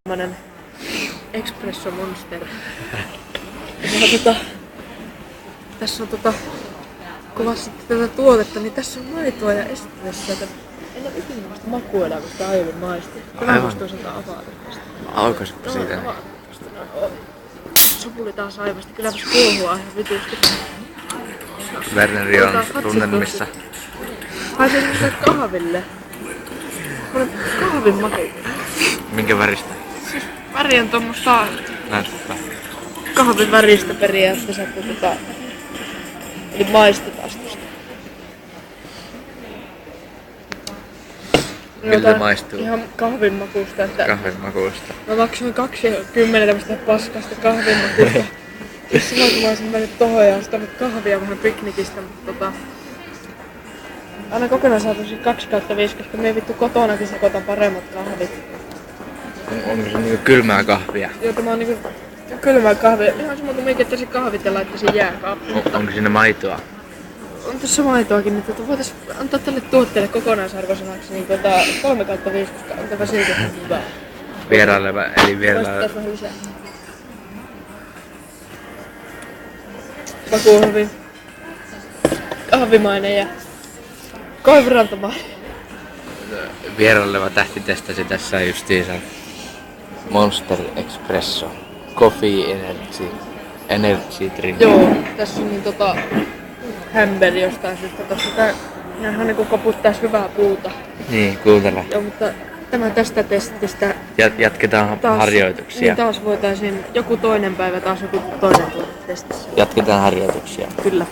Tämmönen Espresso Monster. Tässä on kovasti tätä tuotetta, niin tässä on maitoa ja espressoa. En ole ikinä vasta makuilla, kun sitä aiemmin maistin. Tämä voisi sieltä avata tästä. Aukasitko siitä? Sopuli taas aivasti. Kylläpäs kuohua ihan vitusti. Werneri on tunnelmissa. Haisee semmoiselle kahville. Semmoinen kahvin maku. Minkä väristä? Siis väri on tommosta Näyttää. kahvin väristä periaatteessa, eli maistetastusta. Miltä maistuu? Ihan kahvin makuusta, että Kahvin makuusta. mä maksoin 20 tämmöstä paskasta kahvin makuusta. Silloin kun mä olisin mennyt tohon ja ostanut kahvia vähän piknikistä, mutta aina kokonaisarvoisin 2/5, koska me ei vittu kotonakin sekoitan paremmat kahvit. Onko se niinku kylmää kahvia? Joo, tämä on niinku kylmää kahvia. Ihan sama kuin minkä teisin kahvit ja laittaisin jääkaappiin. Onko siinä maitoa? On tässä maitoakin, että voitais antaa tälle tuotteelle kokonaisarvoisanaksi niin 3/5, koska on tämä silti hyvä. Vieraileva, eli Voisi vähän lisää. Maku on hyvin kahvimainen ja koivurantamainen. vieraileva tähti testasi tässä justiinsa Monster Espresso Coffee Energy Drink. Joo, tässä on niin hämberi jostain syystä. Tossa ihan niinku koputtais hyvää puuta. Niin, kuuntele. Joo, mutta tämä tästä testistä Jatketaan taas, harjoituksia. Niin taas voitaisiin joku toinen päivä taas joku toinen tuote testissä. Jatketaan harjoituksia. Kyllä.